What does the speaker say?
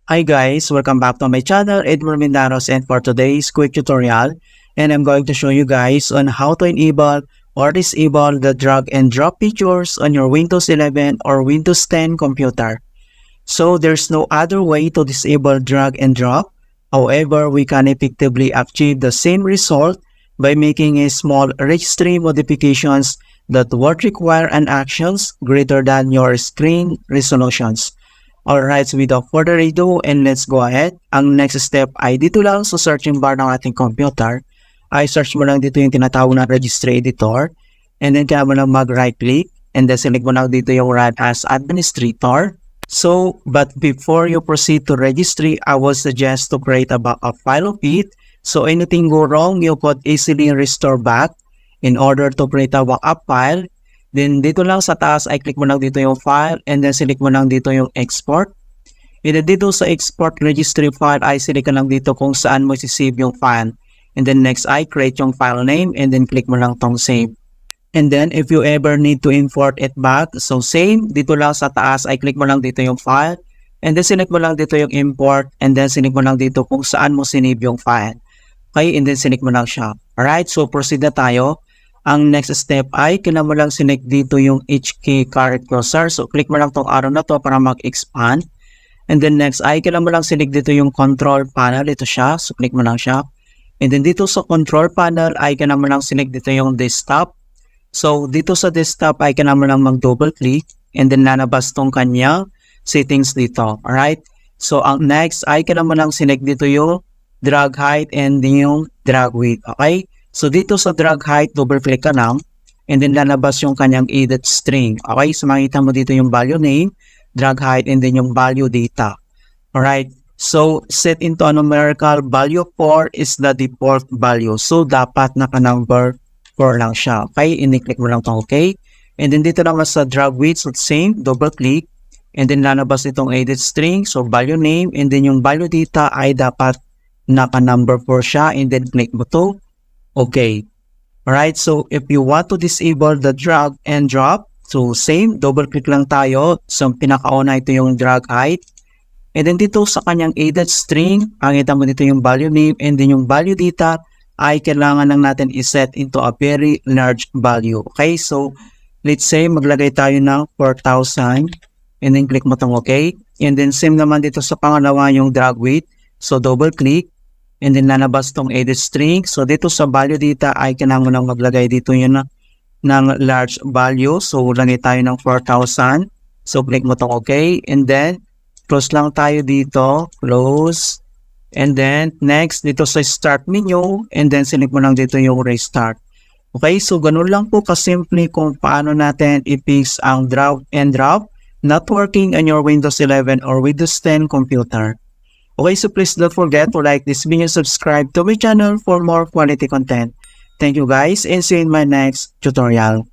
Hi guys, welcome back to my channel, Edmund Mindaros, and for today's quick tutorial, and I'm going to show you guys on how to enable or disable the drag and drop features on your Windows 11 or Windows 10 computer. So there's no other way to disable drag and drop. However, we can effectively achieve the same result by making a small registry modifications that would require an actions greater than your screen resolutions. Alright, so without further ado, and let's go ahead. Ang next step ay dito lang sa searching bar ng ating computer. Ay search mo lang dito yung tinatawag na registry editor. And then kaya mo lang mag-right click. And then select mo lang dito yung run as administrator. So, but before you proceed to registry, I would suggest to create a backup file of it. So anything go wrong, you could easily restore back in order to create a backup file. Then dito lang sa taas ay click mo lang dito yung file and then select mo lang dito yung export. And then dito sa export registry file ay select ka lang dito kung saan mo sisave yung file. And then next ay create yung file name and then click mo lang tong save. And then if you ever need to import it back, so same, dito lang sa taas ay click mo lang dito yung file. And then select mo lang dito yung import and then select mo lang dito kung saan mo sinave yung file. Okay, and then select mo lang siya. Alright, so proceed na tayo. Ang next step ay kailangan mo lang select dito yung HK caret cursor. So click mo lang tong arrow na to para mag-expand. And then next ay kailangan mo lang select dito yung control panel. Ito siya. So click mo lang siya. And then dito sa control panel ay kailangan mo lang select dito yung desktop. So dito sa desktop ay kailangan mo lang mag-double click. And then lalabas tong kanyang settings dito. Alright. So ang next ay kailangan mo lang select dito yung drag height and yung drag width. Okay. So dito sa drag height, double click ka lang and then lalabas yung kanyang edit string. Okay, so makita mo dito yung value name, drag height, and then yung value data. Alright, so set into a numerical value 4 is the default value. So dapat naka-number 4 lang siya. Okay, i-click mo lang itong okay. And then dito naman sa drag width, so same, double click. And then lalabas itong edit string, so value name, and then yung value data ay dapat naka-number 4 siya. And then click mo to. Okay. Alright, so if you want to disable the drag and drop, so same, double click lang tayo. So pinakauna ito yung drag height. And then dito sa kanyang edit string, pakita mo dito yung value name and then yung value data ay kailangan lang natin iset into a very large value. Okay, so let's say maglagay tayo ng 4,000 and then click mo tong okay. And then same naman dito sa pangalawa yung drag width. So double click. And then lalabas tong edit string. So dito sa value data ay kailangan mo lang maglagay dito yun ng large value. So lagay tayo ng 4,000. So click mo tong okay. And then close lang tayo dito. Close. And then next dito sa start menu. And then select mo lang dito yung restart. Okay, so ganun lang po kasimple kung paano natin i-fix ang drag and drop not working on your Windows 11 or Windows 10 computer. Okay, so please don't forget to like this video and subscribe to my channel for more quality content. Thank you guys and see you in my next tutorial.